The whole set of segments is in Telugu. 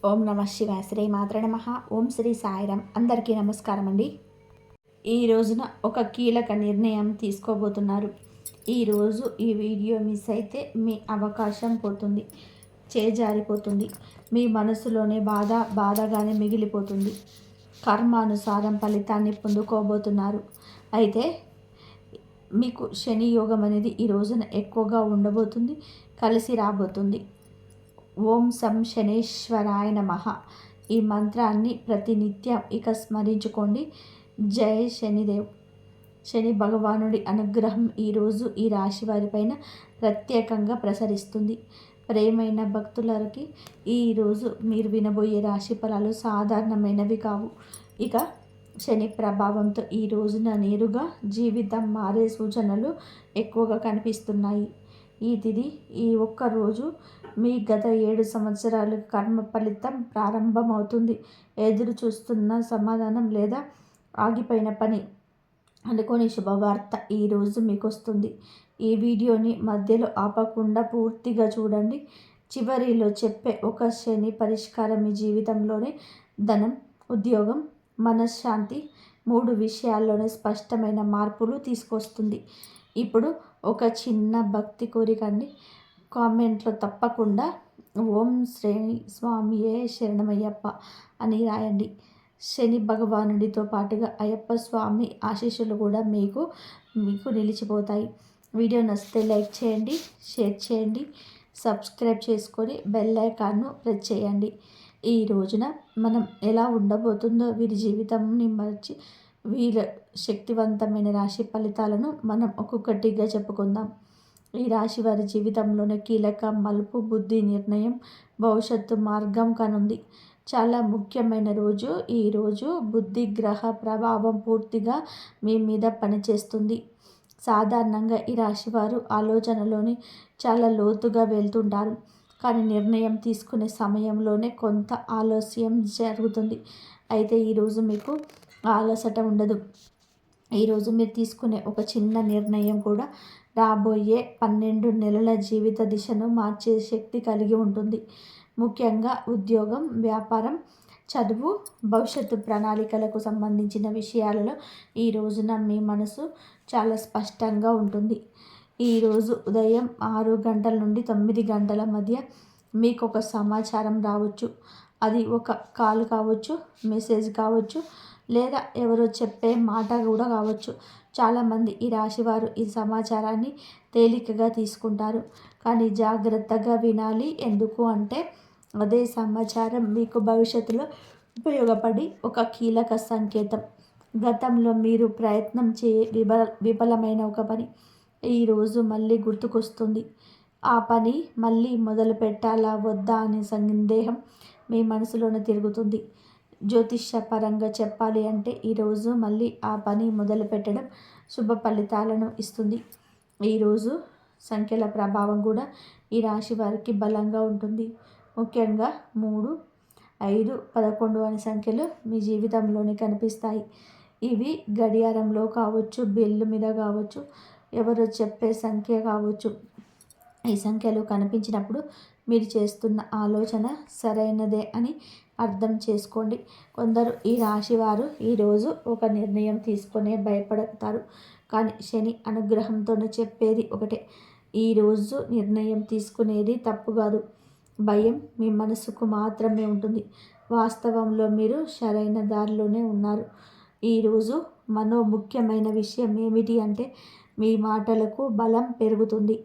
ఓం నమ శివాయ. శ్రీ మాత్ర నమః. ఓం శ్రీ సాయిరామ్. అందరికీ నమస్కారం అండి. ఈ రోజున ఒక కీలక నిర్ణయం తీసుకోబోతున్నారు. ఈరోజు ఈ వీడియో మిస్ అయితే మీ అవకాశం పోతుంది, చేజారిపోతుంది. మీ మనసులోనే బాధగానే మిగిలిపోతుంది. కర్మానుసారం ఫలితాన్ని పొందుకోబోతున్నారు. అయితే మీకు శని యోగం అనేది ఈ రోజున ఎక్కువగా ఉండబోతుంది, కలిసి రాబోతుంది. ఓం సం శనేశ్వరాయ నమః. ఈ మంత్రాన్ని ప్రతినిత్యం ఇక స్మరించుకోండి. జై శనిదేవ్. శని భగవానుడి అనుగ్రహం ఈరోజు ఈ రాశి వారిపైన ప్రత్యేకంగా ప్రసరిస్తుంది. ప్రేమైన భక్తులకి ఈరోజు మీరు వినబోయే రాశి ఫలాలు సాధారణమైనవి కావు. ఇక శని ప్రభావంతో ఈ రోజున నేరుగా జీవితం మారే సూచనలు ఎక్కువగా కనిపిస్తున్నాయి. ఈ తిథి ఈ ఒక్కరోజు మీ గత 7 సంవత్సరాల కర్మ ఫలితం ప్రారంభమవుతుంది. ఎదురు చూస్తున్న సమాధానం లేదా ఆగిపోయిన పని అనుకోని శుభవార్త ఈరోజు మీకు వస్తుంది. ఈ వీడియోని మధ్యలో ఆపకుండా పూర్తిగా చూడండి. చివరిలో చెప్పే ఒక శని పరిష్కారం మీ జీవితంలోనే ధనం, ఉద్యోగం, మనశ్శాంతి 3 విషయాల్లోనే స్పష్టమైన మార్పులు తీసుకొస్తుంది. ఇప్పుడు ఒక చిన్న భక్తి కోరికండి. కామెంట్లో తప్పకుండా ఓం శ్రీ స్వామియే శరణమయ్యప్ప అని రాయండి. శని భగవానుడితో పాటుగా అయ్యప్ప స్వామి ఆశీస్సులు కూడా మీకు నిలిచిపోతాయి. వీడియో నచ్చితే లైక్ చేయండి, షేర్ చేయండి, సబ్స్క్రైబ్ చేసుకొని బెల్ ఐకాన్ను ప్రెస్ చేయండి. ఈ రోజున మనం ఎలా ఉండబోతుందో వీరి జీవితంని మర్చి వీళ్ళ శక్తివంతమైన రాశి ఫలితాలను మనం ఒక్కొక్కటిగా చెప్పుకుందాం. ఈ రాశి వారి జీవితంలోనే కీలక మలుపు, బుద్ధి నిర్ణయం, భవిష్యత్తు మార్గం కానుంది. చాలా ముఖ్యమైన రోజు ఈరోజు. బుద్ధి గ్రహ ప్రభావం పూర్తిగా మీ మీద పనిచేస్తుంది. సాధారణంగా ఈ రాశివారు ఆలోచనలోని చాలా లోతుగా వెళ్తుంటారు. కానీ నిర్ణయం తీసుకునే సమయంలోనే కొంత ఆలస్యం జరుగుతుంది. అయితే ఈరోజు మీకు అలసట ఉండదు. ఈరోజు మీరు తీసుకునే ఒక చిన్న నిర్ణయం కూడా రాబోయే 12 నెలల జీవిత దిశను మార్చే శక్తి కలిగి ఉంటుంది. ముఖ్యంగా ఉద్యోగం, వ్యాపారం, చదువు, భవిష్యత్తు ప్రణాళికలకు సంబంధించిన విషయాలలో ఈ రోజున మీ మనసు చాలా స్పష్టంగా ఉంటుంది. ఈరోజు ఉదయం 6 గంటల నుండి 9 గంటల మధ్య మీకు ఒక సమాచారం రావచ్చు. అది ఒక కాల్ కావచ్చు, మెసేజ్ కావచ్చు, లేదా ఎవరో చెప్పే మాట కూడా కావచ్చు. చాలామంది ఈ రాశివారు ఈ సమాచారాన్ని తేలికగా తీసుకుంటారు. కానీ జాగ్రత్తగా వినాలి. ఎందుకు అంటే అదే సమాచారం మీకు భవిష్యత్తులో ఉపయోగపడి ఒక కీలక సంకేతం. గతంలో మీరు ప్రయత్నం విఫలమైన ఒక పని ఈరోజు మళ్ళీ గుర్తుకొస్తుంది. ఆ పని మళ్ళీ మొదలు పెట్టాలా వద్దా అనే సందేహం మీ మనసులోనే తిరుగుతుంది. జ్యోతిష్య పరంగా చెప్పాలి అంటే ఈరోజు మళ్ళీ ఆ పని మొదలు పెట్టడం శుభ ఫలితాలను ఇస్తుంది. ఈరోజు సంఖ్యల ప్రభావం కూడా ఈ రాశి వారికి బలంగా ఉంటుంది. ముఖ్యంగా 3, 5, 11 అనే సంఖ్యలు మీ జీవితంలోనే కనిపిస్తాయి. ఇవి గడియారంలో కావచ్చు, బెల్లు మీద కావచ్చు, ఎవరో చెప్పే సంఖ్య కావచ్చు. ఈ సంఖ్యలు కనిపించినప్పుడు మీరు చేస్తున్న ఆలోచన సరైనదే అని అర్థం చేసుకోండి. కొందరు ఈ రాశివారు ఈరోజు ఒక నిర్ణయం తీసుకునే భయపడతారు. కానీ శని అనుగ్రహంతోనే చెప్పేది ఒకటే. ఈరోజు నిర్ణయం తీసుకునేది తప్పు కాదు, భయం మీ మనసుకు మాత్రమే ఉంటుంది. వాస్తవంలో మీరు సరైన దారిలోనే ఉన్నారు. ఈరోజు మరో ముఖ్యమైన విషయం ఏమిటి అంటే మీ మాటలకు బలం పెరుగుతుంది.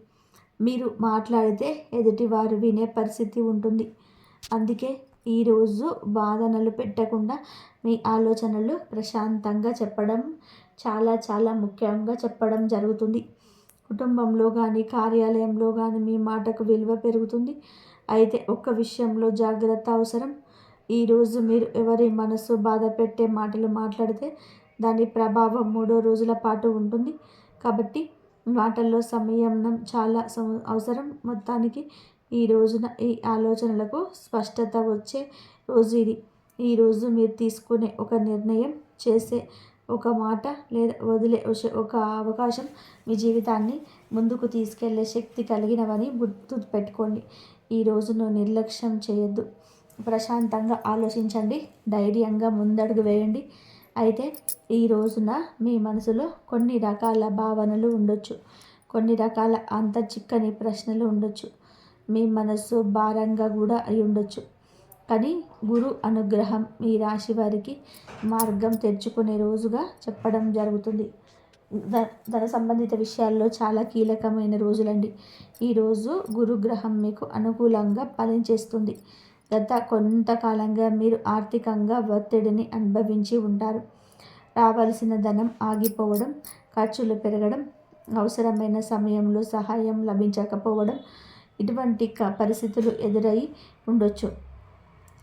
మీరు మాట్లాడితే ఎదుటివారు వినే పరిస్థితి ఉంటుంది. అందుకే ఈరోజు వాదనలు పెట్టకుండా మీ ఆలోచనలు ప్రశాంతంగా చెప్పడం చాలా ముఖ్యంగా చెప్పడం జరుగుతుంది. కుటుంబంలో కానీ, కార్యాలయంలో కానీ మీ మాటకు విలువ పెరుగుతుంది. అయితే ఒక్క విషయంలో జాగ్రత్త అవసరం. ఈరోజు మీరు ఎవరి మనసు బాధ పెట్టే మాటలు మాట్లాడితే దాని ప్రభావం 3 రోజుల పాటు ఉంటుంది. కాబట్టి మాటల్లో సంయమనం చాలా అవసరం. మొత్తానికి ఈ రోజున ఈ ఆలోచనలకు స్పష్టత వచ్చే రోజు ఇది. ఈరోజు మీరు తీసుకునే ఒక నిర్ణయం, చేసే ఒక మాట లేదా వదిలే ఒక అవకాశం మీ జీవితాన్ని ముందుకు తీసుకెళ్లే శక్తి కలిగినవని గుర్తు పెట్టుకోండి. ఈ రోజును నిర్లక్ష్యం చేయొద్దు. ప్రశాంతంగా ఆలోచించండి, ధైర్యంగా ముందడుగు వేయండి. అయితే ఈ రోజున మీ మనసులో కొన్ని రకాల భావనలు ఉండొచ్చు, కొన్ని రకాల అంత చిక్కని ప్రశ్నలు ఉండొచ్చు, మీ మనస్సు భారంగా కూడా అయి ఉండొచ్చు. కానీ గురు అనుగ్రహం ఈ రాశి వారికి మార్గం తెరుచుకునే రోజుగా చెప్పడం జరుగుతుంది. ధన సంబంధిత విషయాల్లో చాలా కీలకమైన రోజులండి. ఈరోజు గురుగ్రహం మీకు అనుకూలంగా పనిచేస్తుంది. గత కొంతకాలంగా మీరు ఆర్థికంగా ఒత్తిడిని అనుభవించి ఉంటారు. రావాల్సిన ధనం ఆగిపోవడం, ఖర్చులు పెరగడం, అవసరమైన సమయంలో సహాయం లభించకపోవడం, ఇటువంటి పరిస్థితులు ఎదురై ఉండొచ్చు.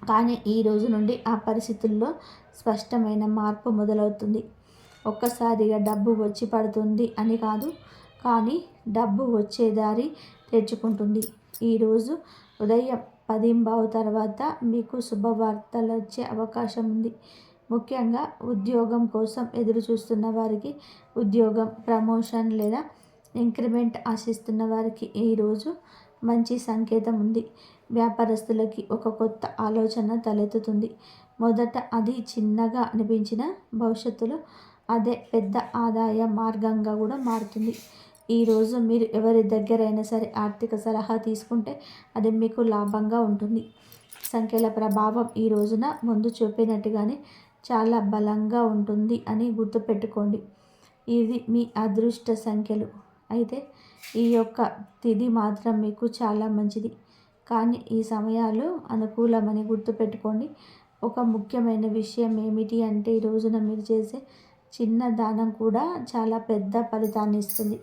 కానీ ఈ రోజు నుండి ఆ పరిస్థితుల్లో స్పష్టమైన మార్పు మొదలవుతుంది. ఒక్కసారిగా డబ్బు వచ్చి పడుతుంది అని కాదు, కానీ డబ్బు వచ్చే దారి తెరుచుకుంటుంది. ఈరోజు ఉదయం 10:15 తర్వాత మీకు శుభవార్తలు వచ్చే అవకాశం ఉంది. ముఖ్యంగా ఉద్యోగం కోసం ఎదురు చూస్తున్న వారికి ఉద్యోగం, ప్రమోషన్ లేదా ఇంక్రిమెంట్ ఆశిస్తున్న వారికి ఈరోజు మంచి సంకేతం ఉంది. వ్యాపారస్తులకి ఒక కొత్త ఆలోచన తలెత్తుతుంది. మొదట అది చిన్నగా అనిపించిన భవిష్యత్తులో అదే పెద్ద ఆదాయ మార్గంగా కూడా మారుతుంది. ఈరోజు మీరు ఎవరి దగ్గరైనా సరే ఆర్థిక సలహా తీసుకుంటే అది మీకు లాభంగా ఉంటుంది. సంఖ్యల ప్రభావం ఈ రోజున ముందు చూపినట్టుగానే చాలా బలంగా ఉంటుంది అని గుర్తుపెట్టుకోండి. ఇది మీ అదృష్ట సంఖ్యలు. అయితే ఈ యొక్క తిథి మాత్రం మీకు చాలా మంచిది. కానీ ఈ సమయాలు అనుకూలమని గుర్తుపెట్టుకోండి. ఒక ముఖ్యమైన విషయం ఏమిటి అంటే ఈ రోజున మీరు చేసే చిన్న దానం కూడా చాలా పెద్ద ఫలితాన్ని ఇస్తుంది.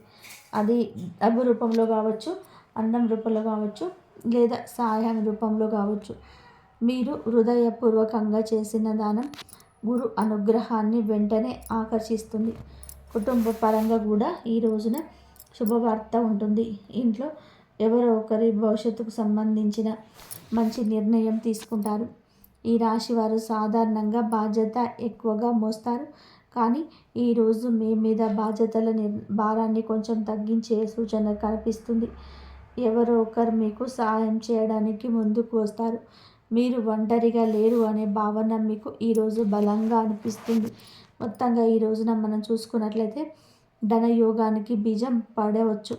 అది డబ్బు రూపంలో కావచ్చు, అన్నం రూపంలో కావచ్చు, లేదా సహాయం రూపంలో కావచ్చు. మీరు హృదయపూర్వకంగా చేసిన దానం గురు అనుగ్రహాన్ని వెంటనే ఆకర్షిస్తుంది. కుటుంబ పరంగా కూడా ఈ రోజున శుభవార్త ఉంటుంది. ఇంట్లో ఎవరో ఒకరి భవిష్యత్తుకు సంబంధించిన మంచి నిర్ణయం తీసుకుంటారు. ఈ రాశి వారు సాధారణంగా బాధ్యత ఎక్కువగా మోస్తారు. కానీ ఈరోజు మీ మీద బాధ్యతల భారాన్ని కొంచెం తగ్గించే సూచన కనిపిస్తుంది. ఎవరో ఒకరు మీకు సహాయం చేయడానికి ముందుకు వస్తారు. మీరు ఒంటరిగా లేరు అనే భావన మీకు ఈరోజు బలంగా అనిపిస్తుంది. మొత్తంగా ఈ రోజున మనం చూసుకున్నట్లయితే ధనయోగానికి బీజం పడవచ్చు.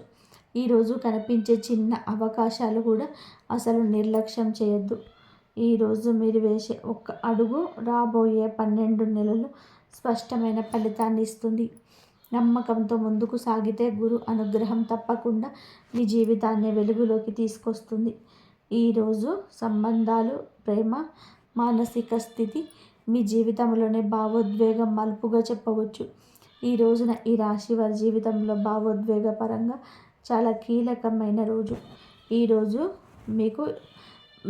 ఈరోజు కనిపించే చిన్న అవకాశాలు కూడా అసలు నిర్లక్ష్యం చేయొద్దు. ఈరోజు మీరు వేసే ఒక్క అడుగు రాబోయే 12 నెలలు స్పష్టమైన ఫలితాన్ని ఇస్తుంది. నమ్మకంతో ముందుకు సాగితే గురు అనుగ్రహం తప్పకుండా మీ జీవితాన్ని వెలుగులోకి తీసుకొస్తుంది. ఈరోజు సంబంధాలు, ప్రేమ, మానసిక స్థితి మీ జీవితంలోనే భావోద్వేగం మలుపుగా చెప్పవచ్చు. ఈ రోజున ఈ రాశి వారి జీవితంలో భావోద్వేగ పరంగా చాలా కీలకమైన రోజు. ఈరోజు మీకు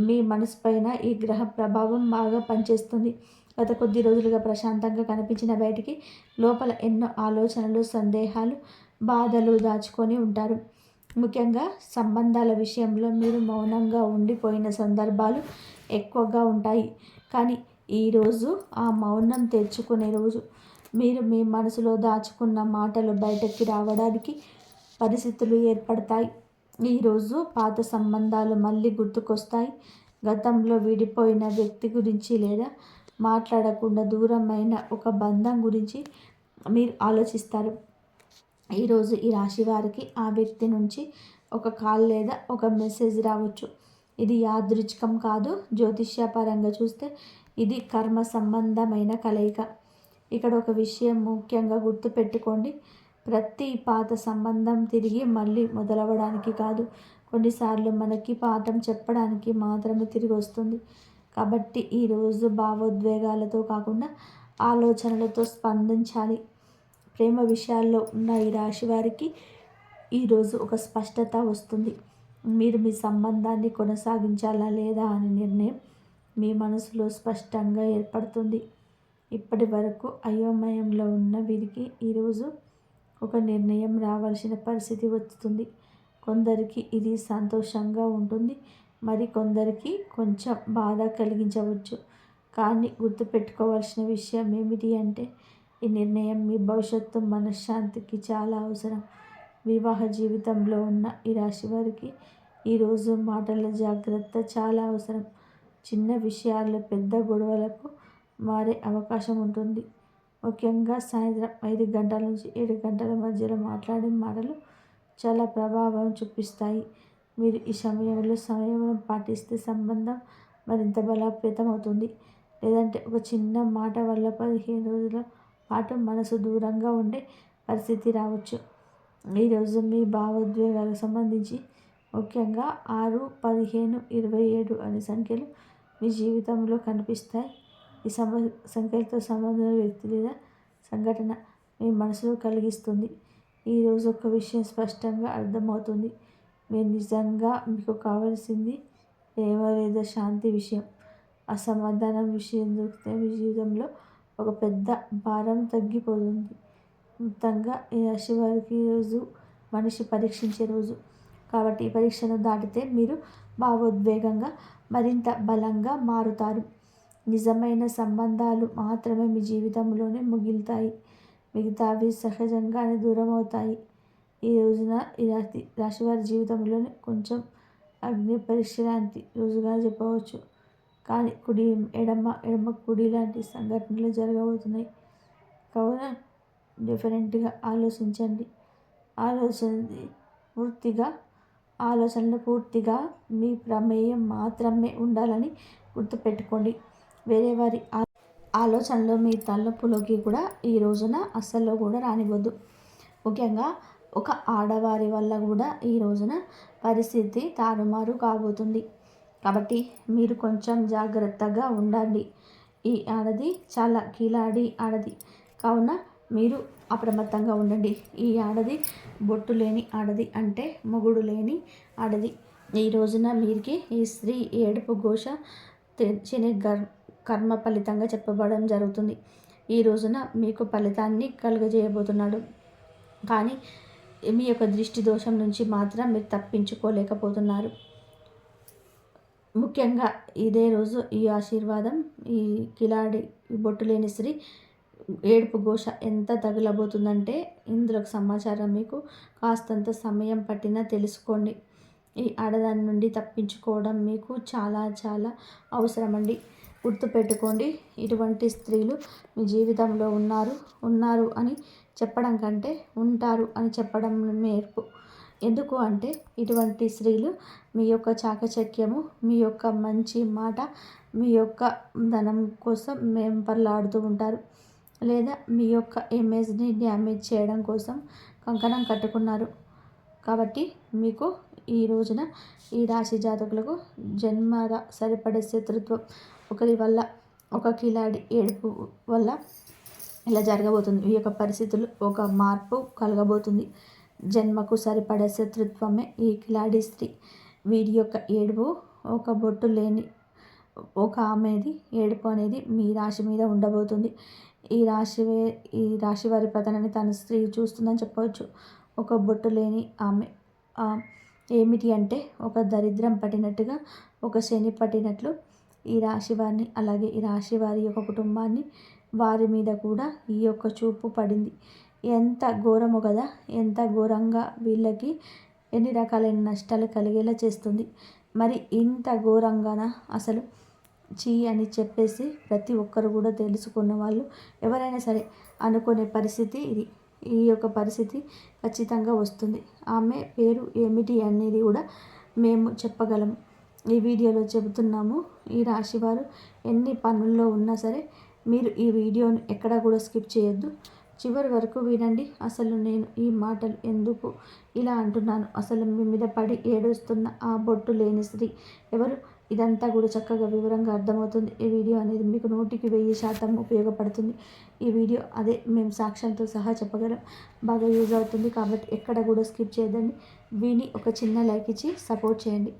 మీ మనసు పైన ఈ గ్రహ ప్రభావం బాగా పనిచేస్తుంది. గత కొద్ది రోజులుగా ప్రశాంతంగా కనిపించిన బయటికి లోపల ఎన్నో ఆలోచనలు, సందేహాలు, బాధలు దాచుకొని ఉంటారు. ముఖ్యంగా సంబంధాల విషయంలో మీరు మౌనంగా ఉండిపోయిన సందర్భాలు ఎక్కువగా ఉంటాయి. కానీ ఈరోజు ఆ మౌనం తెరుచుకునే రోజు. మీరు మీ మనసులో దాచుకున్న మాటలు బయటకి రావడానికి పరిస్థితులు ఏర్పడతాయి. ఈరోజు పాత సంబంధాలు మళ్ళీ గుర్తుకొస్తాయి. గతంలో విడిపోయిన వ్యక్తి గురించి లేదా మాట్లాడకుండా దూరమైన ఒక బంధం గురించి మీరు ఆలోచిస్తారు. ఈరోజు ఈ రాశి వారికి ఆ వ్యక్తి నుంచి ఒక కాల్ లేదా ఒక మెసేజ్ రావచ్చు. ఇది యాదృచ్ఛికం కాదు. జ్యోతిష్యపరంగా చూస్తే ఇది కర్మ సంబంధమైన కలయిక. ఇక్కడ ఒక విషయం ముఖ్యంగా గుర్తుపెట్టుకోండి. ప్రతి పాత సంబంధం తిరిగి మళ్ళీ మొదలవడానికి కాదు, కొన్నిసార్లు మనకి పాఠం చెప్పడానికి మాత్రమే తిరిగి వస్తుంది. కాబట్టి ఈరోజు భావోద్వేగాలతో కాకుండా ఆలోచనలతో స్పందించాలి. ప్రేమ విషయాల్లో ఉన్న ఈ రాశి వారికి ఈరోజు ఒక స్పష్టత వస్తుంది. మీరు మీ సంబంధాన్ని కొనసాగించాలా లేదా అనే నిర్ణయం మీ మనసులో స్పష్టంగా ఏర్పడుతుంది. ఇప్పటి వరకు అయోమయంలో ఉన్న వీరికి ఈరోజు ఒక నిర్ణయం రావాల్సిన పరిస్థితి వస్తుంది. కొందరికి ఇది సంతోషంగా ఉంటుంది, మరి కొందరికి కొంచెం బాధ కలిగించవచ్చు. కానీ గుర్తుపెట్టుకోవాల్సిన విషయం ఏమిటి అంటే ఈ నిర్ణయం మీ భవిష్యత్తు మనశ్శాంతికి చాలా అవసరం. వివాహ జీవితంలో ఉన్న ఈ రాశి వారికి ఈరోజు మాటల జాగ్రత్త చాలా అవసరం. చిన్న విషయాల్లో పెద్ద గొడవలకు మారే అవకాశం ఉంటుంది. ముఖ్యంగా సాయంత్రం 5 గంటల నుంచి 7 గంటల మధ్యలో మాట్లాడే మాటలు చాలా ప్రభావం చూపిస్తాయి. మీరు ఈ సమయంలో సంయమనం పాటిస్తే సంబంధం మరింత బలోపేతం అవుతుంది. లేదంటే ఒక చిన్న మాట వల్ల 15 రోజుల పాటు మనసు దూరంగా ఉండే పరిస్థితి రావచ్చు. ఈరోజు మీ భావోద్వేగాలకు సంబంధించి ముఖ్యంగా 6, 15, 27 అనే సంఖ్యలు మీ జీవితంలో కనిపిస్తాయి. ఈ సంఖ్యలతో సంబంధం వ్యక్తి లేదా సంఘటన మీ మనసులో కలిగిస్తుంది. ఈరోజు ఒక విషయం స్పష్టంగా అర్థమవుతుంది. మీరు నిజంగా మీకు కావాల్సింది ప్రేమ లేదా శాంతి విషయం. అసమాధానం విషయం దొరికితే మీ జీవితంలో ఒక పెద్ద భారం తగ్గిపోతుంది. మొత్తంగా ఈ రాశి వారికి ఈరోజు మనిషి పరీక్షించే రోజు. కాబట్టి ఈ పరీక్షను దాటితే మీరు భావోద్వేగంగా మరింత బలంగా మారుతారు. నిజమైన సంబంధాలు మాత్రమే మీ జీవితంలోనే మిగులుతాయి. మిగతావి సహజంగానే దూరం అవుతాయి. ఈ రోజున ఈ రాశివారి జీవితంలోనే కొంచెం అగ్ని పరీక్ష లాంటి రోజుగా చెప్పవచ్చు. కానీ ఎడమ కుడి లాంటి సంఘటనలు జరగబోతున్నాయి. కావున డిఫరెంట్గా ఆలోచించండి. ఆలోచనలు పూర్తిగా మీ ప్రమేయం మాత్రమే ఉండాలని గుర్తుపెట్టుకోండి. వేరే వారి ఆలోచనలు మీ తలపులోకి కూడా ఈ రోజున అస్సలు కూడా రానివ్వద్దు. ముఖ్యంగా ఒక ఆడవారి వల్ల కూడా ఈ రోజున పరిస్థితి తారుమారు కాబోతుంది. కాబట్టి మీరు కొంచెం జాగ్రత్తగా ఉండండి. ఈ ఆడది చాలా కిలాడి ఆడది కావున మీరు అప్రమత్తంగా ఉండండి. ఈ ఆడది బొట్టు లేని ఆడది అంటే మొగుడు లేని ఆడది. ఈ రోజున మీరికి ఈ స్త్రీ ఏడుపు ఘోష శని కర్మ ఫలితంగా చెప్పబడడం జరుగుతుంది. ఈ రోజున మీకు ఫలితాన్ని కలుగజేయబోతున్నాడు. కానీ మీ యొక్క దృష్టి దోషం నుంచి మాత్రం మీరు తప్పించుకోలేకపోతున్నారు. ముఖ్యంగా ఇదే రోజు ఈ ఆశీర్వాదం ఈ కిలాడి బొట్టు లేని స్త్రీ ఏడుపు ఘోష ఎంత తగలబోతుందంటే ఇందులోకి సమాచారం మీకు కాస్తంత సమయం పట్టినా తెలుసుకోండి. ఈ ఆడదాని నుండి తప్పించుకోవడం మీకు చాలా చాలా అవసరమండి. గుర్తుపెట్టుకోండి, ఇటువంటి స్త్రీలు మీ జీవితంలో ఉన్నారు అని చెప్పడం కంటే ఉంటారు అని చెప్పడం నేర్పు. ఎందుకు అంటే ఇటువంటి స్త్రీలు మీ యొక్క చాకచక్యము, మీ యొక్క మంచి మాట, మీ యొక్క ధనం కోసం వెంపర్లాడుతూ ఉంటారు. లేదా మీ యొక్క ఇమేజ్ని డ్యామేజ్ చేయడం కోసం కంకణం కట్టుకున్నారు. కాబట్టి మీకు ఈ రోజున ఈ రాశి జాతకులకు జన్మద సరిపడే శత్రుత్వం ఒకరి వల్ల, ఒక కిలాడి ఏడుపు వల్ల ఇలా జరగబోతుంది. ఈ యొక్క పరిస్థితులు ఒక మార్పు కలగబోతుంది. జన్మకు సరిపడే శత్రుత్వమే ఈ కిలాడి స్త్రీ. వీరి యొక్క ఏడుపు ఒక బొట్టు లేని ఒక ఆమెది ఏడుపు అనేది మీ రాశి మీద ఉండబోతుంది. ఈ రాశి వారి పతనాన్ని తన స్త్రీ చూస్తుందని చెప్పవచ్చు. ఒక బొట్టు లేని ఆమె ఏమిటి అంటే ఒక దరిద్రం పట్టినట్టుగా, ఒక శని పట్టినట్లు ఈ రాశి వారిని, అలాగే ఈ రాశి వారి యొక్క కుటుంబాన్ని, వారి మీద కూడా ఈ యొక్క చూపు పడింది. ఎంత ఘోరమో కదా, ఎంత ఘోరంగా వీళ్ళకి ఎన్ని రకాలైన నష్టాలు కలిగేలా చేస్తుంది. మరి ఇంత ఘోరంగానా అసలు చీ అని చెప్పేసి ప్రతి ఒక్కరు కూడా తెలుసుకున్న వాళ్ళు ఎవరైనా సరే అనుకునే పరిస్థితి ఇది. ఈ యొక్క పరిస్థితి ఖచ్చితంగా వస్తుంది. ఆమె పేరు ఏమిటి అనేది కూడా మేము చెప్పగలము. ఈ వీడియోలో చెబుతున్నాము. ఈ రాశివారు ఎన్ని పనుల్లో ఉన్నా సరే మీరు ఈ వీడియోను ఎక్కడా కూడా స్కిప్ చేయొద్దు. చివరి వరకు వినండి. అసలు నేను ఈ మాటలు ఎందుకు ఇలా అంటున్నాను, అసలు మీ మీద పడి ఏడుస్తున్న ఆ బొట్టు లేని స్త్రీ ఎవరు, ఇదంతా కూడా చక్కగా వివరంగా అర్థమవుతుంది. ఈ వీడియో అనేది మీకు 100% ఉపయోగపడుతుంది. ఈ వీడియో అదే మేము సాక్ష్యంతో సహా చెప్పగలం, బాగా యూజ్ అవుతుంది. కాబట్టి ఎక్కడ కూడా స్కిప్ చేయదండి. విని ఒక చిన్న లైక్ ఇచ్చి సపోర్ట్ చేయండి.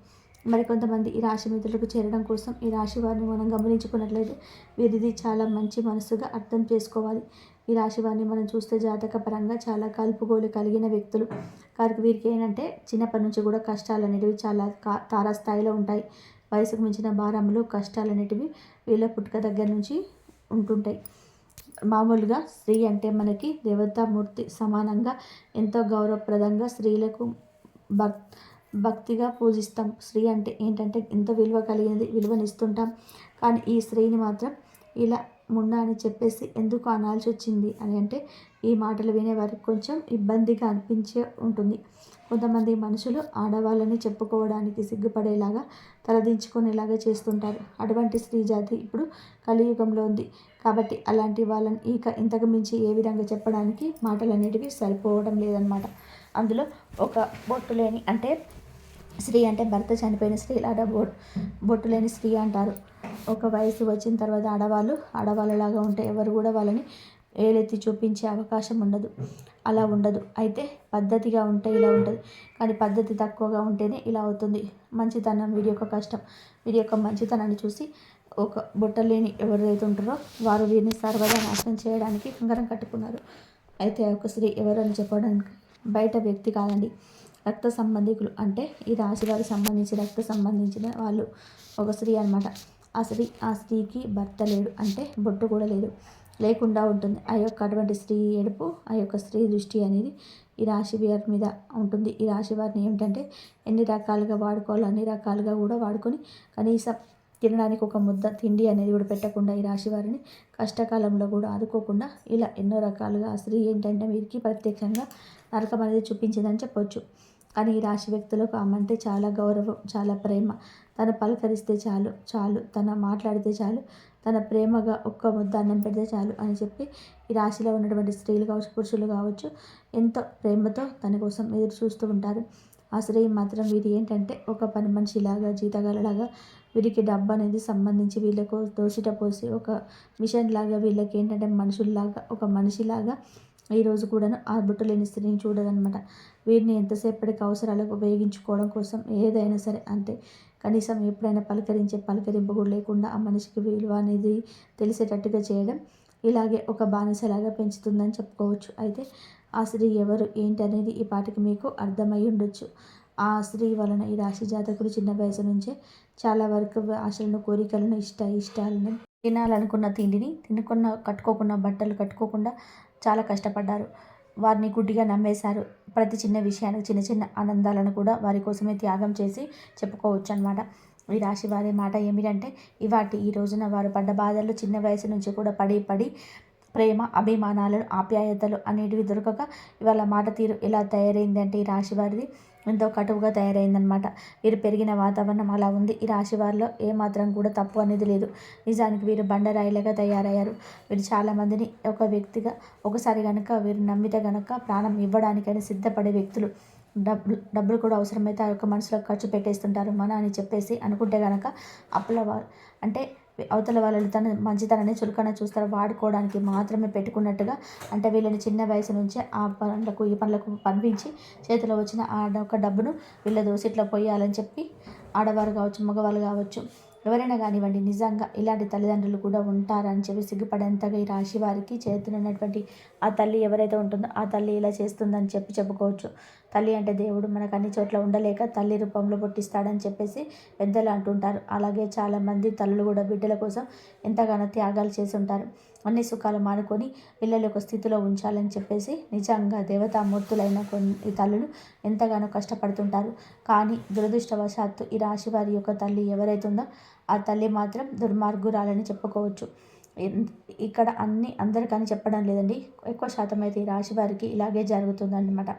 మరికొంతమంది ఈ రాశి మిత్రులకు చేరడం కోసం ఈ రాశి వారిని మనం గమనించుకున్నట్లయితే వీరిది చాలా మంచి మనసుగా అర్థం చేసుకోవాలి. ఈ రాశి వారిని మనం చూస్తే జాతక పరంగా చాలా కలుపుగోలు కలిగిన వ్యక్తులు. వీరికి ఏంటంటే చిన్నప్పటి నుంచి కూడా కష్టాలు అనేటివి చాలా తారాస్థాయిలో ఉంటాయి. వయసుకు మించిన భారములు, కష్టాలు అనేటివి వీళ్ళ పుట్టుక దగ్గర నుంచి ఉంటుంటాయి. మామూలుగా స్త్రీ అంటే మనకి దేవతామూర్తి సమానంగా ఎంతో గౌరవప్రదంగా స్త్రీలకు భక్తిగా పూజిస్తాం. స్త్రీ అంటే ఏంటంటే ఎంతో విలువ కలిగినది, విలువనిస్తుంటాం. కానీ ఈ స్త్రీని మాత్రం ఇలా ముండా అని చెప్పేసి ఎందుకు అనాల్సి వచ్చింది అని అంటే ఈ మాటలు వినేవారికి కొంచెం ఇబ్బందిగా అనిపించే ఉంటుంది. కొంతమంది మనుషులు ఆడవాళ్ళని చెప్పుకోవడానికి సిగ్గుపడేలాగా తలదించుకునేలాగా చేస్తుంటారు. అటువంటి స్త్రీ జాతి ఇప్పుడు కలియుగంలో ఉంది. కాబట్టి అలాంటి వాళ్ళని ఇంతకు మించి ఏ విధంగా చెప్పడానికి మాటలన్నిటికీ సరిపోవడం లేదనమాట. అందులో ఒక బొట్టు లేని అంటే స్త్రీ అంటే భర్త చనిపోయిన స్త్రీలాగా బొట్టు లేని స్త్రీ అంటారు. ఒక వయసు వచ్చిన తర్వాత ఆడవాళ్ళలాగా ఉంటే ఎవరు కూడా వాళ్ళని ఏలెత్తి చూపించే అవకాశం ఉండదు. అలా ఉండదు. అయితే పద్ధతిగా ఉంటే ఇలా ఉంటుంది. కానీ పద్ధతి తక్కువగా ఉంటేనే ఇలా అవుతుంది. మంచితనం వీరి యొక్క కష్టం, వీరి యొక్క మంచితనాన్ని చూసి ఒక బుట్టలేని ఎవరైతే ఉంటారో వారు వీరిని సర్వదా నాశనం చేయడానికి కంకణం కట్టుకున్నారు. అయితే ఒక స్త్రీ ఎవరు అని చెప్పడానికి బయట వ్యక్తి కాదండి, రక్త సంబంధికులు. అంటే ఈ రాశి వారికి సంబంధించి రక్త సంబంధించిన వాళ్ళు ఒక స్త్రీ అనమాట. ఆ స్త్రీకి భర్త లేడు, అంటే బొట్టు కూడా లేదు, లేకుండా ఉంటుంది. ఆ యొక్క అటువంటి స్త్రీ ఏడుపు, ఆ యొక్క స్త్రీ దృష్టి అనేది ఈ రాశి వారి మీద ఉంటుంది. ఈ రాశి వారిని ఏమిటంటే ఎన్ని రకాలుగా వాడుకోవాలో అన్ని రకాలుగా కూడా వాడుకొని కనీసం తినడానికి ఒక ముద్ద తిండి అనేది కూడా పెట్టకుండా ఈ రాశి వారిని కష్టకాలంలో కూడా ఆదుకోకుండా ఇలా ఎన్నో రకాలుగా ఆ స్త్రీ ఏంటంటే వీరికి ప్రత్యక్షంగా నరకం అనేది చూపించిందని చెప్పొచ్చు. కానీ ఈ రాశి వ్యక్తులకు ఆమె అంటే చాలా గౌరవం, చాలా ప్రేమ. తను పలకరిస్తే చాలు చాలు, తను మాట్లాడితే చాలు, తన ప్రేమగా ఒక్క ముద్ద అన్నం పెడితే చాలు అని చెప్పి ఈ రాశిలో ఉన్నటువంటి స్త్రీలు కావచ్చు, పురుషులు కావచ్చు ఎంతో ప్రేమతో తన కోసం ఎదురు చూస్తూ ఉంటారు. ఆ స్త్రీ మాత్రం వీరి ఏంటంటే ఒక పని మనిషిలాగా, జీతగాలలాగా వీరికి డబ్బు అనేది సంబంధించి వీళ్ళకు దోసిట పోసి ఒక మిషన్ లాగా వీళ్ళకి ఏంటంటే మనుషుల్లాగా, ఒక మనిషిలాగా ఈరోజు కూడాను ఆ బుట్ట లేని స్త్రీని చూడదనమాట. వీరిని ఎంతసేపటికి అవసరాలకు ఉపయోగించుకోవడం కోసం ఏదైనా సరే అంతే. కనీసం ఎప్పుడైనా పలకరింపు కూడా లేకుండా ఆ మనిషికి విలువ అనేది తెలిసేటట్టుగా చేయడం ఇలాగే ఒక బానిసలాగా పెంచుతుందని చెప్పుకోవచ్చు. అయితే ఆ స్త్రీ ఎవరు ఏంటి అనేది ఈ పాటికి మీకు అర్థమై ఉండొచ్చు. ఆ స్త్రీ వలన ఈ రాశి జాతకులు చిన్న వయసు నుంచే చాలా వరకు ఆశలను, కోరికలను, ఇష్టాలను, తినాలనుకున్న తిండిని తినకున్న, కట్టుకోకున్న బట్టలు కట్టుకోకుండా చాలా కష్టపడ్డారు. వారిని గుడ్డిగా నమ్మేశారు. ప్రతి చిన్న విషయానికి చిన్న చిన్న ఆనందాలను కూడా వారి కోసమే త్యాగం చేసి చెప్పుకోవచ్చు అనమాట. ఈ రాశి వారి మాట ఏమిటంటే ఈ రోజున వారు పడ్డ బాధలు చిన్న వయసు నుంచి కూడా పడి ప్రేమ, అభిమానాలు, ఆప్యాయతలు అనేటివి దొరకక ఇవాళ మాట తీరు ఎలా తయారైంది అంటే ఈ రాశి వారిది ఎంతో కటువుగా తయారైందనమాట. వీరు పెరిగిన వాతావరణం అలా ఉంది. ఈ రాశి వారిలో ఏమాత్రం కూడా తప్పు అనేది లేదు. నిజానికి వీరు బండరాయిలుగా తయారయ్యారు. వీరు చాలామందిని ఒక వ్యక్తిగా ఒకసారి కనుక వీరు నమ్మితే కనుక ప్రాణం ఇవ్వడానికైనా సిద్ధపడే వ్యక్తులు. డబ్బులు కూడా అవసరమైతే ఆ యొక్క మనసులో ఖర్చు పెట్టేస్తుంటారు అని చెప్పేసి అనుకుంటే కనుక అప్పుల అంటే అవతల వాళ్ళు తన మంచితనాన్ని చులకన చూస్తారు, వాడుకోవడానికి మాత్రమే పెట్టుకున్నట్టుగా. అంటే వీళ్ళని చిన్న వయసు నుంచే ఆ పనులకు ఈ పనులకు పంపించి చేతిలో వచ్చిన ఆ ఒక డబ్బును వీళ్ళ దోసిట్లో పోయాలని చెప్పి ఆడవారు కావచ్చు, మగవాళ్ళు కావచ్చు, ఎవరైనా కానివ్వండి, నిజంగా ఇలాంటి తల్లిదండ్రులు కూడా ఉంటారని చెప్పి సిగ్గుపడేంతగా ఈ రాశి వారికి చేతున్నటువంటి ఆ తల్లి ఎవరైతే ఉంటుందో ఆ తల్లి ఇలా చేస్తుందని చెప్పుకోవచ్చు. తల్లి అంటే దేవుడు, మనకు అన్ని చోట్ల ఉండలేక తల్లి రూపంలో పుట్టిస్తాడని చెప్పేసి పెద్దలు అంటుంటారు. అలాగే చాలామంది తల్లులు కూడా బిడ్డల కోసం ఎంతగానో త్యాగాలు చేసి ఉంటారు. అన్ని సుఖాలు మానుకొని పిల్లల యొక్క స్థితిలో ఉంచాలని చెప్పేసి నిజంగా దేవతామూర్తులైన కొన్ని తల్లులు ఎంతగానో కష్టపడుతుంటారు. కానీ దురదృష్టవశాత్తు ఈ రాశి వారి యొక్క తల్లి ఎవరైతే ఉందో ఆ తల్లి మాత్రం దుర్మార్గురాలని చెప్పుకోవచ్చు. ఇక్కడ అందరికని చెప్పడం లేదండి, ఎక్కువ శాతం అయితే ఈ రాశి వారికి ఇలాగే జరుగుతుందన్నమాట.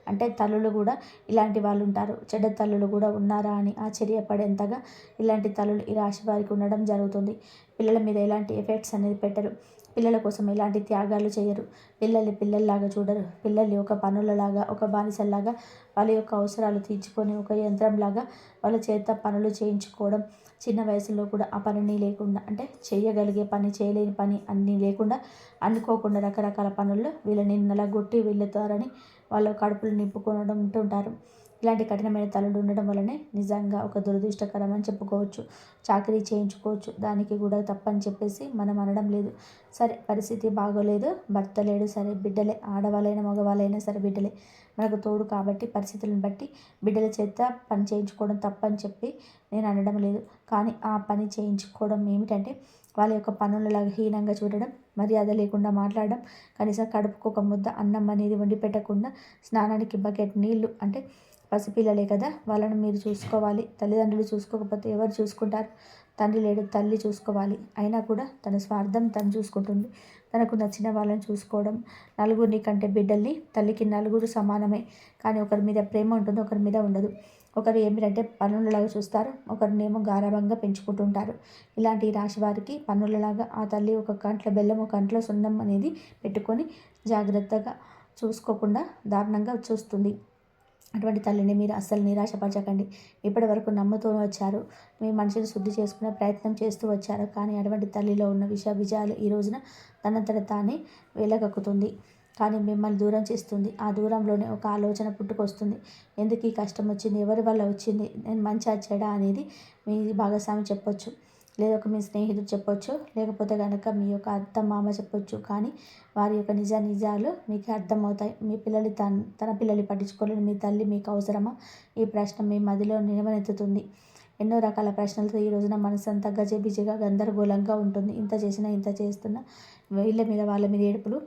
అంటే తల్లులు కూడా ఇలాంటి వాళ్ళు ఉంటారు, చెడ్డ తల్లులు కూడా ఉన్నారా అని ఆశ్చర్యపడేంతగా ఇలాంటి తల్లులు ఈ రాశి వారికి ఉండడం జరుగుతుంది. పిల్లల మీద ఎలాంటి ఎఫెక్ట్స్ అనేది పెట్టరు, పిల్లల కోసం ఎలాంటి త్యాగాలు చేయరు, పిల్లల్లాగా చూడరు. పిల్లల్ని ఒక పనులలాగా, ఒక బానిసల్లాగా వాళ్ళ యొక్క అవసరాలు తీర్చుకొని ఒక యంత్రంలాగా వాళ్ళ చేత పనులు చేయించుకోవడం, చిన్న వయసులో కూడా ఆ పనిని లేకుండా అంటే చేయగలిగే పని, చేయలేని పని అన్నీ లేకుండా అనుకోకుండా రకరకాల పనుల్లో వీళ్ళని నలగొట్టి వీళ్ళతారని వాళ్ళ కడుపులు నింపుకోవడం ఉంటుంటారు. ఇలాంటి కఠినమైన తల్లులు ఉండడం వల్లనే నిజంగా ఒక దురదృష్టకరం అని చెప్పుకోవచ్చు. చాకరీ చేయించుకోవచ్చు, దానికి కూడా తప్పని చెప్పేసి మనం అనడం లేదు. సరే పరిస్థితి బాగోలేదు, భర్త లేడు, సరే బిడ్డలే, ఆడవాళ్ళైనా మగవాళ్ళైనా సరే బిడ్డలే మనకు తోడు. కాబట్టి పరిస్థితులను బట్టి బిడ్డల చేత పని చేయించుకోవడం తప్పని చెప్పి నేను అనడం లేదు. కానీ ఆ పని చేయించుకోవడం ఏమిటంటే వాళ్ళ యొక్క పనులలాగా హీనంగా చూడడం, మర్యాద లేకుండా మాట్లాడడం, కనీసం కడుపుకు ఒక ముద్ద అన్నం అనేది వండి పెట్టకుండా, స్నానానికి బకెట్ నీళ్లు అంటే పసిపిల్లలే కదా, వాళ్ళని మీరు చూసుకోవాలి. తల్లిదండ్రులు చూసుకోకపోతే ఎవరు చూసుకుంటారు? తండ్రి లేడు, తల్లి చూసుకోవాలి. అయినా కూడా తన స్వార్థం తను చూసుకుంటుంది. తనకు నచ్చిన వాళ్ళని చూసుకోవడం. నలుగురిని కంటే బిడ్డల్ని, తల్లికి నలుగురు సమానమే. కానీ ఒకరి మీద ప్రేమ ఉంటుంది, ఒకరి మీద ఉండదు. ఒకరు ఏమిటంటే పన్నులలాగా చూస్తారు, ఒకరినేమో గారాబంగా పెంచుకుంటుంటారు. ఇలాంటి రాశి వారికి పన్నులలాగా ఆ తల్లి ఒక కంట్లో బెల్లం, ఒక కంట్లో సున్నం అనేది పెట్టుకొని జాగ్రత్తగా చూసుకోకుండా దారుణంగా చూస్తుంది. అటువంటి తల్లిని మీరు అస్సలు నిరాశపరచకండి. ఇప్పటి వరకు నమ్ముతూ వచ్చారు, మీ మనసుని శుద్ధి చేసుకునే ప్రయత్నం చేస్తూ వచ్చారు. కానీ అటువంటి తల్లిలో ఉన్న విజయాలు ఈ రోజున తనంతట తానే వెలగక్కుతుంది. కానీ మిమ్మల్ని దూరం చేస్తుంది. ఆ దూరంలోనే ఒక ఆలోచన పుట్టుకొస్తుంది. ఎందుకు ఈ కష్టం వచ్చింది, ఎవరి వల్ల వచ్చింది, నేను మంచి చెడా అనేది మీ భాగస్వామి చెప్పొచ్చు, లేదా ఒక మీ స్నేహితుడు చెప్పొచ్చు, లేకపోతే కనుక మీ యొక్క అత్త మామ చెప్పొచ్చు. కానీ వారి యొక్క నిజాలు మీకు అర్థమవుతాయి. మీ పిల్లలు తన పిల్లల్ని పట్టించుకోలేని మీ తల్లి మీకు అవసరమా? ఈ ప్రశ్న మీ మదిలో నిలవనెత్తుతుంది. ఎన్నో రకాల ప్రశ్నలతో ఈ రోజున మనసు అంతా గజిబిజిగా గందరగోళంగా ఉంటుంది. ఇంత చేసినా, ఇంత చేస్తున్నా, వీళ్ళ మీద వాళ్ళ మీద ఏడుపులు,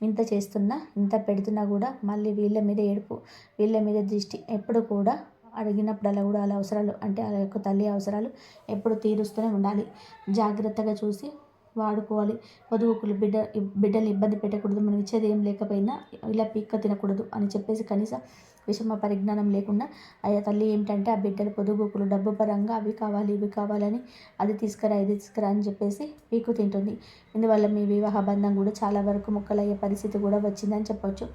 ఇంత చేస్తున్నా, ఇంత పెడుతున్నా కూడా మళ్ళీ వీళ్ళ మీద ఏడుపు, వీళ్ళ మీద దృష్టి. ఎప్పుడు కూడా అడిగినప్పుడల్లా కూడా వాళ్ళ అవసరాలు, అంటే వాళ్ళ యొక్క తల్లి అవసరాలు ఎప్పుడు తీరుస్తూనే ఉండాలి. జాగ్రత్తగా చూసి వాడుకోవాలి. పొదుగుకులు బిడ్డల్ని ఇబ్బంది పెట్టకూడదు. మనం ఇచ్చేది ఏం లేకపోయినా ఇలా పీక్క తినకూడదు అని చెప్పేసి కనీసం విషమ పరిజ్ఞానం లేకుండా అయ్యా తల్లి ఏమిటంటే ఆ బిడ్డలు పొదుగుకులు డబ్బు పరంగా అవి కావాలి, ఇవి కావాలని, అది తీసుకురా, ఇది తీసుకురా అని చెప్పేసి పీకు తింటుంది. ఇందువల్ల మీ వివాహ బంధం కూడా చాలా వరకు ముక్కలయ్యే పరిస్థితి కూడా వచ్చిందని చెప్పొచ్చు.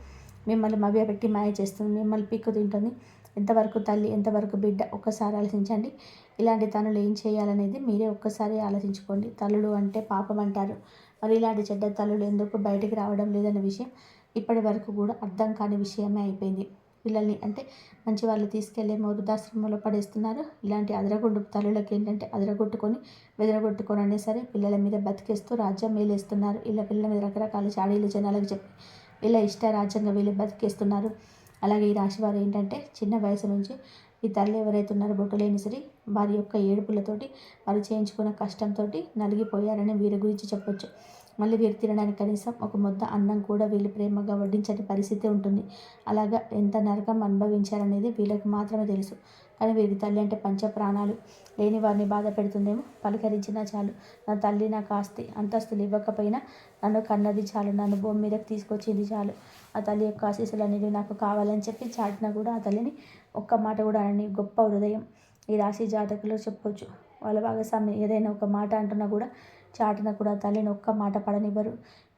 మిమ్మల్ని మభ్యపెట్టి మాయ చేస్తుంది, మిమ్మల్ని పీక్కు తింటుంది. ఎంతవరకు తల్లి, ఎంతవరకు బిడ్డ, ఒక్కసారి ఆలోచించండి. ఇలాంటి తనులు ఏం చేయాలనేది మీరే ఒక్కసారి ఆలోచించుకోండి. తల్లులు అంటే పాపం అంటారు. మరి ఇలాంటి చెడ్డ తల్లులు ఎందుకు బయటికి రావడం లేదన్న విషయం ఇప్పటి వరకు కూడా అర్థం కాని విషయమే అయిపోయింది. పిల్లల్ని అంటే మంచి వాళ్ళు తీసుకెళ్ళి వృద్ధాశ్రమంలో పడేస్తున్నారు. ఇలాంటి అదరగొండు తల్లులకి ఏంటంటే అదరగొట్టుకొని బెదరగొట్టుకొని అనే సరే పిల్లల మీద బతికేస్తూ రాజ్యం మేలేస్తున్నారు. ఇలా పిల్లల మీద రకరకాల చాడీలు జనాలకు చెప్పి వీళ్ళ ఇష్ట రాజ్యంగా వీళ్ళు బతికేస్తున్నారు. అలాగే ఈ రాశి వారు ఏంటంటే చిన్న వయసు నుంచి ఈ తల్లి ఎవరైతే ఉన్నారో బొట్టులేని సరి వారి యొక్క ఏడుపులతోటి, వారు చేయించుకున్న కష్టంతో నలిగిపోయారని వీరి గురించి చెప్పొచ్చు. మళ్ళీ వీరు తినడానికి కనీసం ఒక ముద్ద అన్నం కూడా వీళ్ళు ప్రేమగా వడ్డించని పరిస్థితి ఉంటుంది. అలాగా ఎంత నరకం అనుభవించారనేది వీళ్ళకి మాత్రమే తెలుసు. కానీ వీరి తల్లి అంటే పంచ ప్రాణాలు. లేని వారిని బాధ పెడుతుందేమో, పలకరించినా చాలు. నా తల్లి నాకు ఆస్తి అంతస్తులు ఇవ్వకపోయినా నన్ను కన్నది చాలు, నన్ను భూమి మీదకి తీసుకొచ్చింది చాలు, ఆ తల్లి యొక్క ఆశీస్సులు అనేవి నాకు కావాలని చెప్పి చాటినా కూడా ఆ తల్లిని ఒక్క మాట కూడా అనని గొప్ప హృదయం ఈ రాశి జాతకులు చెప్పొచ్చు. వాళ్ళ భాగస్వామి ఏదైనా ఒక మాట అంటున్నా కూడా చాటున కూడా తల్లిని ఒక్క మాట పడనివ్వరు.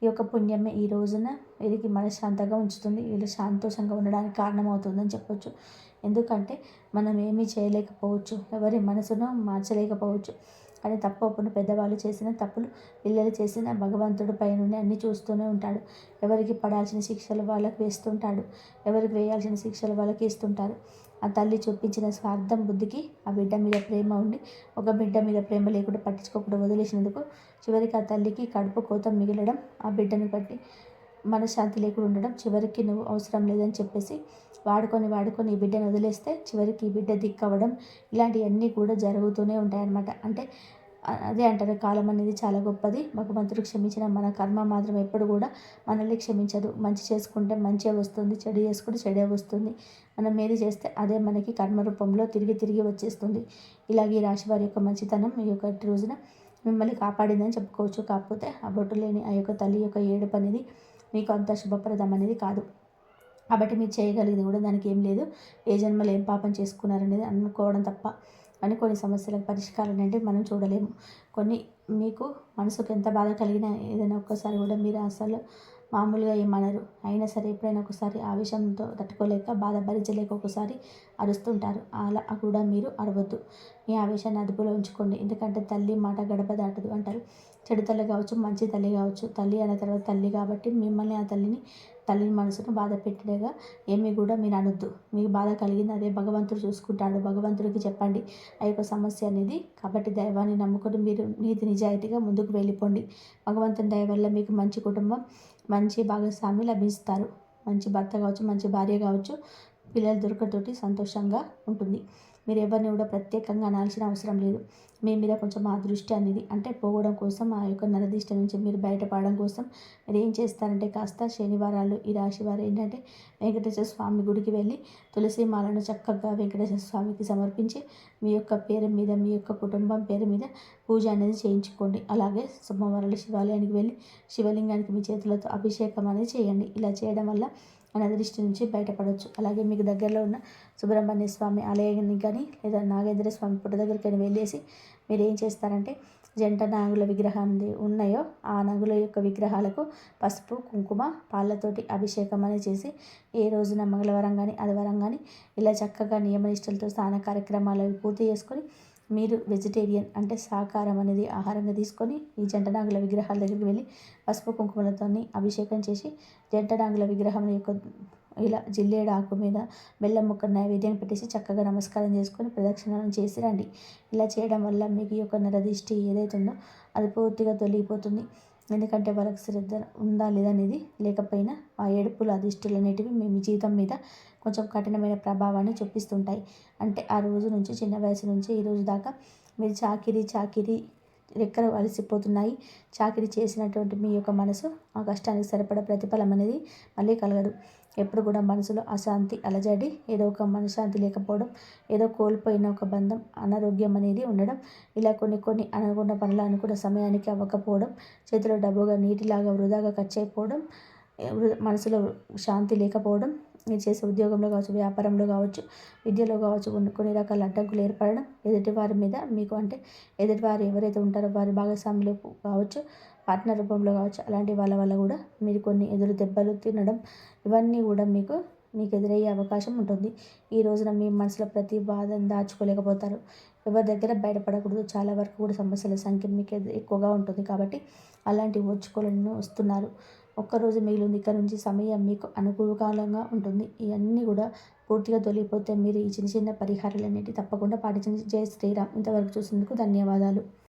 ఈ యొక్క పుణ్యమే ఈ రోజున వీరికి మనశ్శాంతంగా ఉంచుతుంది, వీళ్ళు సంతోషంగా ఉండడానికి కారణమవుతుందని చెప్పొచ్చు. ఎందుకంటే మనం ఏమీ చేయలేకపోవచ్చు, ఎవరి మనసును మార్చలేకపోవచ్చు. కానీ తప్పు ఒప్పును పెద్దవాళ్ళు చేసిన తప్పులు పిల్లలు చేసిన భగవంతుడి పైన అన్నీ చూస్తూనే ఉంటాడు. ఎవరికి పడాల్సిన శిక్షలు వాళ్ళకి వేస్తుంటాడు, ఎవరికి వేయాల్సిన శిక్షలు వాళ్ళకి ఇస్తుంటారు. ఆ తల్లి చూపించిన స్వార్థం బుద్ధికి ఆ బిడ్డ మీద ప్రేమ ఉండి, ఒక బిడ్డ మీద ప్రేమ లేకుండా పట్టించుకోకుండా వదిలేసినందుకు చివరికి ఆ తల్లికి కడుపు కోత మిగలడం, ఆ బిడ్డను బట్టి మనశ్శాంతి లేకుండా ఉండడం, చివరికి నువ్వు అవసరం లేదని చెప్పేసి వాడుకొని ఈ బిడ్డను వదిలేస్తే చివరికి ఈ బిడ్డ దిక్కవడం, ఇలాంటివన్నీ కూడా జరుగుతూనే ఉంటాయన్నమాట. అంటే అదే అంటారు, కాలం అనేది చాలా గొప్పది. భగవంతుడు క్షమించిన మన కర్మ మాత్రం ఎప్పుడు కూడా మనల్ని క్షమించదు. మంచి చేసుకుంటే మంచే వస్తుంది, చెడు చేసుకుంటే చెడే వస్తుంది. మనం ఏది చేస్తే అదే మనకి కర్మ రూపంలో తిరిగి వచ్చేస్తుంది. ఇలాగే ఈ రాశి వారి యొక్క మంచితనం ఈ యొక్క రోజున మిమ్మల్ని కాపాడిందని చెప్పుకోవచ్చు. కాకపోతే ఆ బొట్టు లేని ఆ యొక్క తల్లి యొక్క ఏడుపు అనేది మీకు అంత శుభప్రదం అనేది కాదు. కాబట్టి మీరు చేయగలిగింది కూడా దానికి ఏం లేదు, ఏ జన్మలో ఏం పాపం చేసుకున్నారనేది అనుకోవడం తప్ప. కానీ కొన్ని సమస్యలకు పరిష్కారం అంటే మనం చూడలేము. కొన్ని మీకు మనసుకు ఎంత బాధ కలిగినా ఏదైనా ఒక్కసారి కూడా మీరు అసలు మామూలుగా ఏమనరు. అయినా సరే ఎప్పుడైనా ఒకసారి ఆవేశంతో తట్టుకోలేక బాధ భరించలేక ఒకసారి అరుస్తుంటారు. అలా కూడా మీరు అరవద్దు. మీ ఆవేశాన్ని అదుపులో ఉంచుకోండి. ఎందుకంటే తల్లి మాట గడప దాటదు అంటారు. చెడు తల్లి కావచ్చు, మంచి తల్లి కావచ్చు, తల్లి అనే తర్వాత తల్లి కాబట్టి మిమ్మల్ని ఆ తల్లి మనసును బాధ పెట్టేగా ఏమీ కూడా మీరు అనొద్దు. మీకు బాధ కలిగింది అదే భగవంతుడు చూసుకుంటాడు. భగవంతుడికి చెప్పండి ఆ యొక్క సమస్య అనేది. కాబట్టి దైవాన్ని నమ్ముకొని మీరు నీతి నిజాయితీగా ముందుకు వెళ్ళిపోండి. భగవంతుని దయ వల్ల మీకు మంచి కుటుంబం, మంచి భాగస్వామి లభిస్తారు. మంచి భర్త కావచ్చు, మంచి భార్య కావచ్చు, పిల్లలు దొరకతోటి సంతోషంగా ఉంటుంది. మీరు ఎవరిని కూడా ప్రత్యేకంగా అనాల్సిన అవసరం లేదు. మీ మీద కొంచెం ఆ దృష్టి అనేది అంటే పోవడం కోసం, ఆ యొక్క నరదిష్టి నుంచి మీరు బయటపడడం కోసం మీరు ఏం చేస్తారంటే కాస్త శనివారాలు ఈ రాశి వారు ఏంటంటే వెంకటేశ్వర స్వామి గుడికి వెళ్ళి తులసి మాలను చక్కగా వెంకటేశ్వర స్వామికి సమర్పించి మీ యొక్క పేరు మీద, మీ యొక్క కుటుంబం పేరు మీద పూజ అనేది చేయించుకోండి. అలాగే సోమవారాలు శివాలయానికి వెళ్ళి శివలింగానికి మీ చేతులతో అభిషేకం అనేది చేయండి. ఇలా చేయడం వల్ల నరదృష్టి నుంచి బయటపడవచ్చు. అలాగే మీకు దగ్గరలో ఉన్న సుబ్రహ్మణ్య స్వామి ఆలయానికి కానీ లేదా నాగేంద్ర స్వామి పుట్ట దగ్గరికి వెళ్ళేసి మీరు ఏం చేస్తారంటే జంట నాగుల విగ్రహం ఉన్నాయో ఆ నాగుల యొక్క విగ్రహాలకు పసుపు కుంకుమ పాలతోటి అభిషేకం అనేది చేసి ఏ రోజున మంగళవారం కానీ ఆదివారం కానీ ఇలా చక్కగా నియమనిష్టలతో స్నాన కార్యక్రమాలు పూర్తి చేసుకొని మీరు వెజిటేరియన్ అంటే శాకాహారం అనేది ఆహారంగా తీసుకొని ఈ జంట నాగుల విగ్రహాల దగ్గరికి వెళ్ళి పసుపు కుంకుమలతో అభిషేకం చేసి జంట నాగుల విగ్రహం యొక్క ఇలా జిల్లేడు ఆకు మీద బెల్లం ముక్క నైవేద్యం పెట్టేసి చక్కగా నమస్కారం చేసుకొని ప్రదక్షిణం చేసి రండి. ఇలా చేయడం వల్ల మీకు ఈ యొక్క నరదిష్టి ఏదైతే ఉందో అది పూర్తిగా తొలగిపోతుంది. ఎందుకంటే వాళ్ళకి శ్రద్ధ ఉందా లేదా అనేది లేకపోయినా ఆ ఏడుపులు ఆ దిష్టిలు అనేటివి మీ జీవితం మీద కొంచెం కఠినమైన ప్రభావాన్ని చూపిస్తుంటాయి. అంటే ఆ రోజు నుంచి చిన్న వయసు నుంచి ఈ రోజు దాకా మీరు చాకిరీ రెక్కలు అలసిపోతున్నాయి. చాకిరీ చేసినటువంటి మీ యొక్క మనసు ఆ కష్టానికి సరిపడ ప్రతిఫలం అనేది మళ్ళీ కలగదు. ఎప్పుడు కూడా మనసులో అశాంతి అలజడి, ఏదో ఒక మనశ్శాంతి లేకపోవడం, ఏదో కోల్పోయిన ఒక బంధం, అనారోగ్యం అనేది ఉండడం, ఇలా కొన్ని అనుకున్న పనులు అనుకున్న సమయానికి అవ్వకపోవడం, చేతిలో డబ్బుగా నీటిలాగా వృధాగా ఖర్చు అయిపోవడం, మనసులో శాంతి లేకపోవడం, మీరు చేసే ఉద్యోగంలో కావచ్చు, వ్యాపారంలో కావచ్చు, విద్యలో కావచ్చు కొన్ని రకాల అడ్డంకులు ఏర్పడడం, ఎదుటివారి మీద మీకు అంటే ఎదుటివారు ఎవరైతే ఉంటారో వారి భాగస్వాములు కావచ్చు, పార్ట్నర్ రూపంలో కావచ్చు, అలాంటి వాళ్ళ వల్ల కూడా మీరు కొన్ని ఎదురు దెబ్బలు తినడం ఇవన్నీ కూడా మీకు ఎదురయ్యే అవకాశం ఉంటుంది. ఈ రోజున మీ మనసులో ప్రతి బాధను దాచుకోలేకపోతారు. ఎవరి దగ్గర బయటపడకూడదు. చాలా వరకు కూడా సమస్యల సంఖ్య మీకు ఎక్కువగా ఉంటుంది కాబట్టి అలాంటివి ఓర్చుకోలేని వస్తున్నారు. ఒక్కరోజు మిగిలింది. ఇక్కడ నుంచి సమయం మీకు అనుకూలంగా ఉంటుంది. ఇవన్నీ కూడా పూర్తిగా తొలగిపోతే మీరు ఈ చిన్న చిన్న పరిహారాలన్నిటి తప్పకుండా పాటించండి. జై శ్రీరామ్. ఇంతవరకు చూసినందుకు ధన్యవాదాలు.